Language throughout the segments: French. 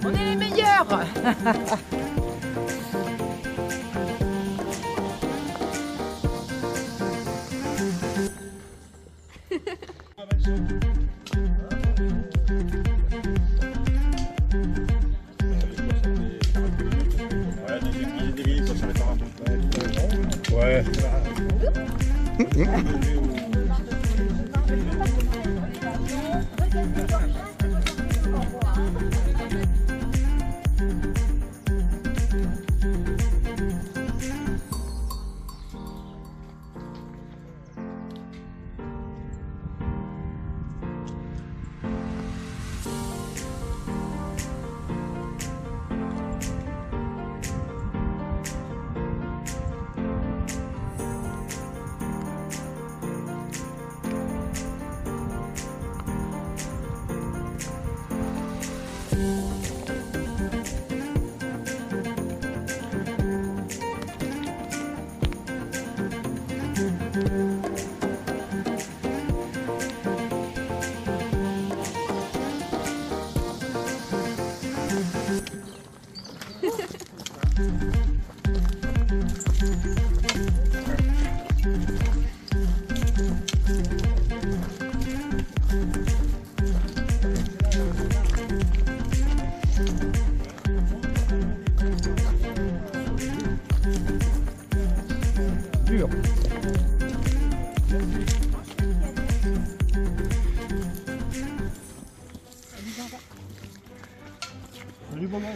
On est les meilleurs. Ouais. Dur. Salut bon gosse.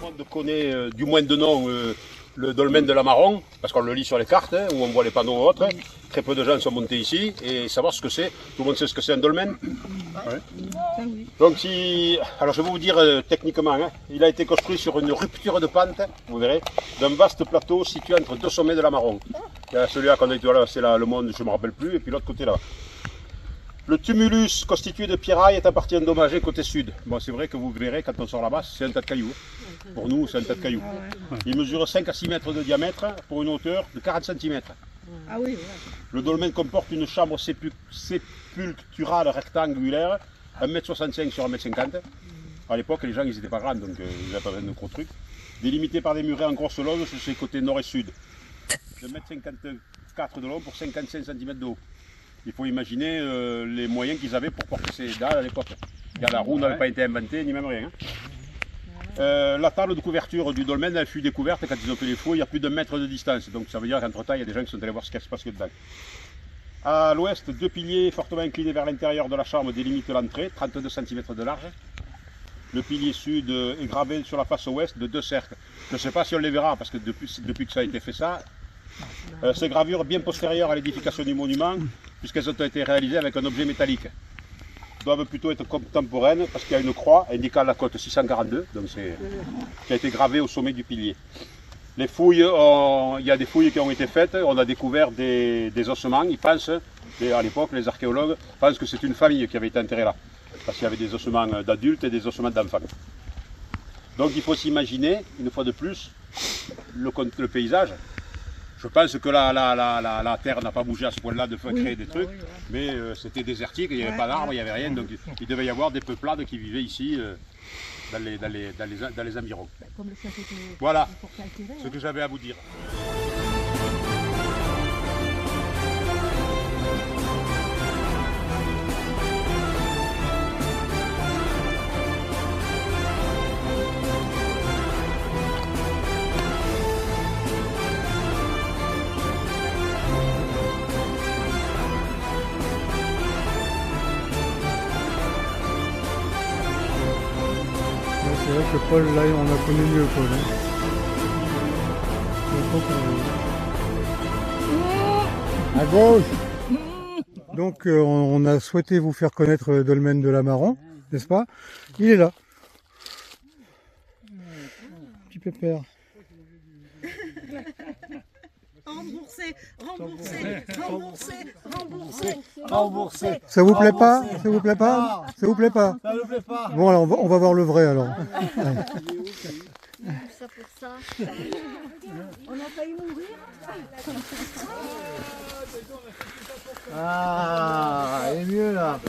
On connaît du moins de nom le dolmen de la Marron, parce qu'on le lit sur les cartes, hein, où on voit les panneaux autres. Très peu de gens sont montés ici, et savoir ce que c'est. Tout le monde sait ce que c'est un dolmen. Ouais. Donc alors je vais vous dire techniquement, hein, il a été construit sur une rupture de pente, vous verrez, d'un vaste plateau situé entre deux sommets de la Marron. Il y a celui-là qu'on a dit, voilà, c'est le monde, je ne me rappelle plus, et puis l'autre côté là. Le tumulus constitué de pierrailles est en partie endommagé côté sud. Bon, c'est vrai que vous verrez quand on sort là-bas, c'est un tas de cailloux. Pour nous, c'est un tas de cailloux. Il mesure 5 à 6 mètres de diamètre pour une hauteur de 40 cm. Ah oui, Le dolmen comporte une chambre sépulcturale rectangulaire, 1,65 m sur 1,50 m. À l'époque, les gens n'étaient pas grands, donc ils n'avaient pas besoin de gros trucs. Délimité par des murets en grosse loge sur ses côtés nord et sud. De 1,54 m de long pour 55 cm de haut. Il faut imaginer les moyens qu'ils avaient pour porter ces dalles à l'époque. La roue n'avait pas été inventée, ni même rien. La table de couverture du dolmen elle fut découverte quand ils ont fait les fouilles à plus d'1 mètre de distance. Donc ça veut dire qu'entre-temps, il y a des gens qui sont allés voir ce qui se passe dedans. À l'ouest, 2 piliers fortement inclinés vers l'intérieur de la chambre délimitent l'entrée, 32 cm de large. Le pilier sud est gravé sur la face ouest de 2 cercles. Je ne sais pas si on les verra, parce que depuis que ça a été fait ça, ces gravures bien postérieures à l'édification du monument, puisqu'elles ont été réalisées avec un objet métallique, doivent plutôt être contemporaines, parce qu'il y a une croix indiquant la cote 642, donc qui a été gravée au sommet du pilier. Les fouilles, il y a des fouilles qui ont été faites, on a découvert des ossements, ils pensent, à l'époque les archéologues pensent que c'est une famille qui avait été enterrée là, parce qu'il y avait des ossements d'adultes et des ossements d'enfants. Donc il faut s'imaginer, une fois de plus, le paysage. Je pense que la terre n'a pas bougé à ce point-là de créer des trucs, mais c'était désertique, il n'y avait pas d'arbres, il n'y avait rien, donc il devait y avoir des peuplades qui vivaient ici dans les environs. Comme le chef était Voilà pour calquer, ce que j'avais à vous dire. C'est vrai que Paul, là, on a connu mieux, Paul. Hein. À gauche. Donc, on a souhaité vous faire connaître le dolmen de la Marron, n'est-ce pas? Il est là. Petit pépère. Remboursé, remboursé, remboursé, remboursé, remboursé. Ça vous plaît pas? Ça vous plaît pas? Ça vous plaît pas? Ça ne plaît pas. Bon, alors, on va voir le vrai, alors. Ça pour ça. On a failli mourir. Ah, il est mieux là.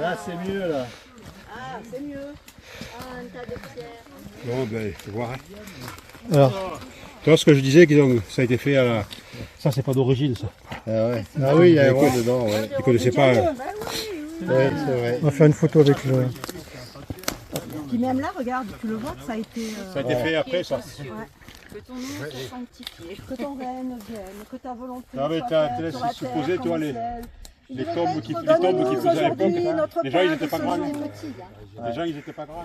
Là, c'est mieux là. Ah, c'est mieux. Ah, un tas de pierres. Bon, ben, tu vois. Alors, Tu vois ce que je disais, ça a été fait à la... Ça, c'est pas d'origine, ça. Ah, ouais. Ah oui, il y a quoi dedans, ouais. Ils ne connaissaient pas... Ouais, c'est vrai. on va faire une photo avec le... Puis même là, regarde, tu le vois que ça a été... Ça a été fait après, ça. Que ton nom soit sanctifié. Que ton règne vienne, que ta volonté Ah, mais soit t'as faite laissé sur la supposer, terre tu vois, comme au les ciel. les tombes qui faisaient à l'époque. Les gens, ils n'étaient pas grands. Petit, là. Les gens, ils n'étaient pas grands.